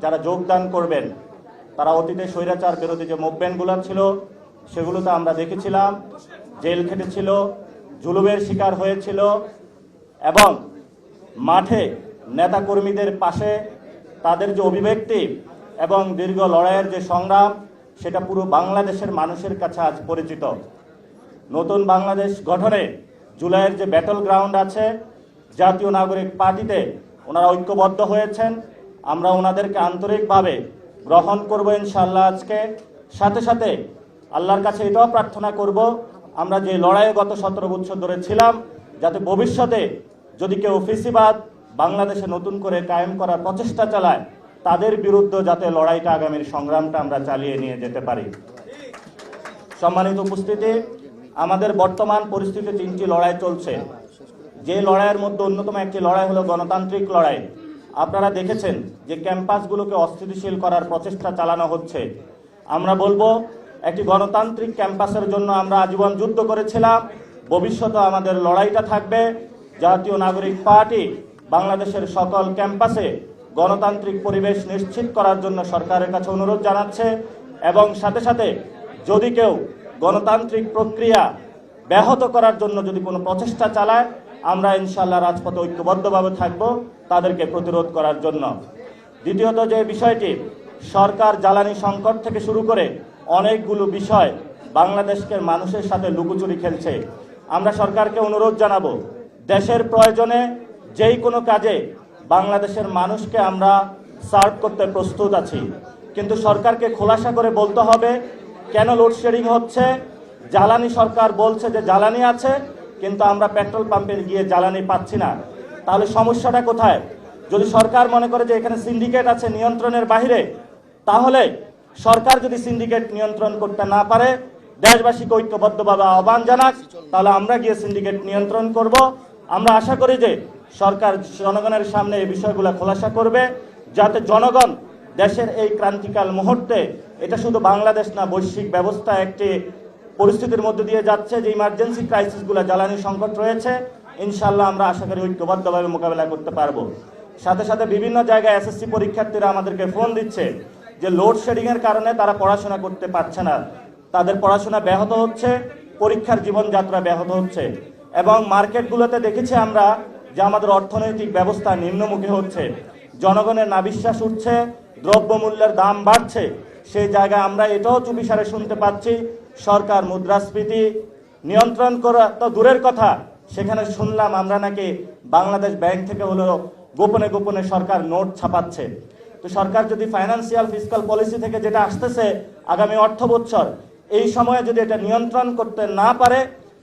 যারা যোগদান করবেন তারা অতীতে স্বৈরাচার বিরোধী যে মুভমেন্টগুলো ছিল সেগুলোতে আমরা দেখেছিলাম জেল খেটেছিল, জুলুমের শিকার হয়েছিল এবং মাঠে নেতাকর্মীদের পাশে তাদের যে অভিব্যক্তি এবং দীর্ঘ লড়াইয়ের যে সংগ্রাম সেটা পুরো বাংলাদেশের মানুষের কাছে আজ পরিচিত। নতুন বাংলাদেশ গঠনে জুলাইয়ের যে ব্যাটল গ্রাউন্ড আছে, জাতীয় নাগরিক পার্টিতে ওনারা ঐক্যবদ্ধ হয়েছেন। আমরা ওনাদেরকে আন্তরিকভাবে গ্রহণ করব ইনশাআল্লাহ। আজকে সাথে সাথে আল্লাহর কাছে এটাও প্রার্থনা করব, আমরা যে লড়াইয়ে গত 17 বছর ধরে ছিলাম, যাতে ভবিষ্যতে যদি কেউ ফেসিবাদ বাংলাদেশে নতুন করে কায়েম করার প্রচেষ্টা চালায়, তাদের বিরুদ্ধে যাতে লড়াইটা আগামীর সংগ্রামটা আমরা চালিয়ে নিয়ে যেতে পারি। সম্মানিত উপস্থিতি, আমাদের বর্তমান পরিস্থিতি 3টি লড়াই চলছে। যে লড়াইয়ের মধ্যে অন্যতম একটি লড়াই হলো গণতান্ত্রিক লড়াই। আপনারা দেখেছেন যে ক্যাম্পাসগুলোকে অস্থিতিশীল করার প্রচেষ্টা চালানো হচ্ছে। আমরা বলবো, একটি গণতান্ত্রিক ক্যাম্পাসের জন্য আমরা আজীবন যুদ্ধ করেছিলাম, ভবিষ্যতে আমাদের লড়াইটা থাকবে। জাতীয় নাগরিক পার্টি বাংলাদেশের সকল ক্যাম্পাসে গণতান্ত্রিক পরিবেশ নিশ্চিত করার জন্য সরকারের কাছে অনুরোধ জানাচ্ছে এবং সাথে সাথে যদি কেউ গণতান্ত্রিক প্রক্রিয়া ব্যাহত করার জন্য যদি কোনো প্রচেষ্টা চালায়, আমরা ইনশাআল্লাহ রাজপথে ঐক্যবদ্ধভাবে থাকব তাদেরকে প্রতিরোধ করার জন্য। দ্বিতীয়ত যে বিষয়টি, সরকার জ্বালানি সংকট থেকে শুরু করে অনেকগুলো বিষয় বাংলাদেশকে মানুষের সাথে লুকোচুরি খেলছে। আমরা সরকারকে অনুরোধ জানাবো, দেশের প্রয়োজনে যেই কোনো কাজে বাংলাদেশের মানুষকে আমরা সার্ভ করতে প্রস্তুত আছি, কিন্তু সরকারকে খোলাসা করে বলতে হবে কেন লোডশেডিং হচ্ছে। জ্বালানি সরকার বলছে যে জ্বালানি আছে, কিন্তু আমরা পেট্রোল পাম্পে গিয়ে জ্বালানি পাচ্ছি না। তাহলে সমস্যাটা কোথায়? যদি সরকার মনে করে যে এখানে সিন্ডিকেট আছে নিয়ন্ত্রণের বাইরে, তাহলে সরকার যদি সিন্ডিকেট নিয়ন্ত্রণ করতে না পারে, দেশবাসীকে ঐক্যবদ্ধভাবে আহ্বান জানাক, তাহলে আমরা গিয়ে সিন্ডিকেট নিয়ন্ত্রণ করব। আমরা আশা করি যে সরকার জনগণের সামনে এই বিষয়গুলো খোলাসা করবে, যাতে জনগণ দেশের এই ক্রান্তিকাল মুহূর্তে, এটা শুধু বাংলাদেশ না, বৈশ্বিক ব্যবস্থা একটি পরিস্থিতির মধ্যে দিয়ে যাচ্ছে যে ইমার্জেন্সি ক্রাইসিসগুলো, জ্বালানি সংকট রয়েছে, ইনশাআল্লাহ আমরা আশা করি ঐক্যবদ্ধভাবে মোকাবেলা করতে পারবো। সাথে সাথে বিভিন্ন জায়গায় এসএসসি পরীক্ষার্থীরা আমাদেরকে ফোন দিচ্ছে যে লোডশেডিংয়ের কারণে তারা পড়াশোনা করতে পারছে না, তাদের পড়াশোনা ব্যাহত হচ্ছে, পরীক্ষার জীবনযাত্রা ব্যাহত হচ্ছে। এবং মার্কেটগুলোতে দেখেছি আমরা যে আমাদের অর্থনৈতিক ব্যবস্থা নিম্নমুখী হচ্ছে, জনগণের নাবিশ্বাস উঠছে, দ্রব্যমূল্যের দাম বাড়ছে। সেই জায়গায় আমরা এটাও চুপিসারে শুনতে পাচ্ছি সরকার মুদ্রাস্ফীতি নিয়ন্ত্রণ করা তো দূরের কথা, সেখানে শুনলাম আমরা নাকি বাংলাদেশ ব্যাংক থেকে হলো গোপনে গোপনে সরকার নোট ছাপাচ্ছে। তো সরকার যদি ফাইন্যান্সিয়াল ফিসকাল পলিসি থেকে যেটা আসতেছে আগামী অর্থ বছর, এই সময়ে যদি এটা নিয়ন্ত্রণ করতে না পারে,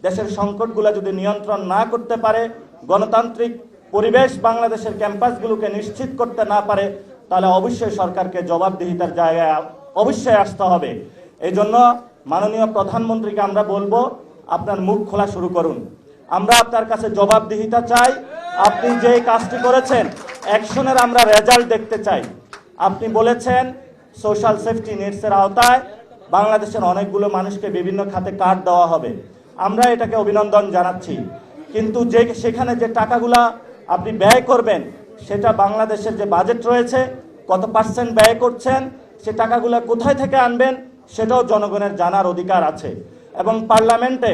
দেশের সংকটগুলো যদি নিয়ন্ত্রণ না করতে পারে, গণতান্ত্রিক পরিবেশ বাংলাদেশের ক্যাম্পাসগুলোকে নিশ্চিত করতে না পারে, তাহলে অবশ্যই সরকারকে জবাবদিহিতার জায়গায় অবশ্যই আসতে হবে। এই জন্য মাননীয় প্রধানমন্ত্রীকে আমরা বলবো, আপনার মুখ খোলা শুরু করুন। আমরা আপনার কাছে জবাবদিহিতা চাই। আপনি যে কাজটি করেছেন, অ্যাকশনের আমরা রেজাল্ট দেখতে চাই। আপনি বলেছেন সোশ্যাল সেফটি নেটসের আওতায় বাংলাদেশের অনেকগুলো মানুষকে বিভিন্ন খাতে কার্ড দেওয়া হবে। আমরা এটাকে অভিনন্দন জানাচ্ছি, কিন্তু সেখানে যে টাকাগুলা আপনি ব্যয় করবেন, সেটা বাংলাদেশের যে বাজেট রয়েছে কত পার্সেন্ট ব্যয় করছেন, সে টাকাগুলা কোথায় থেকে আনবেন, সেটাও জনগণের জানার অধিকার আছে। এবং পার্লামেন্টে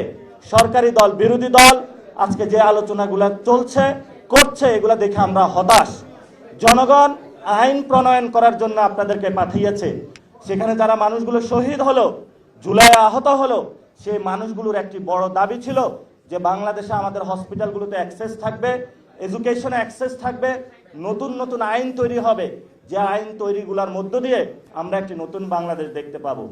সরকারি দল বিরোধী দল আজকে যে আলোচনাগুলো চলছে করছে, এগুলো দেখে আমরা হতাশ। জনগণ আইন প্রণয়ন করার জন্য আপনাদেরকে পাঠিয়েছে, সেখানে যারা মানুষগুলো শহীদ হলো, জুলাই আহত হলো, সেই মানুষগুলোর একটি বড় দাবি ছিল যে বাংলাদেশে আমাদের হসপিটালগুলোতে অ্যাক্সেস থাকবে, এডুকেশনে অ্যাক্সেস থাকবে, নতুন নতুন আইন তৈরি হবে, যে আইন তৈরিগুলোর মধ্য দিয়ে আমরা একটি নতুন বাংলাদেশ দেখতে পাবো।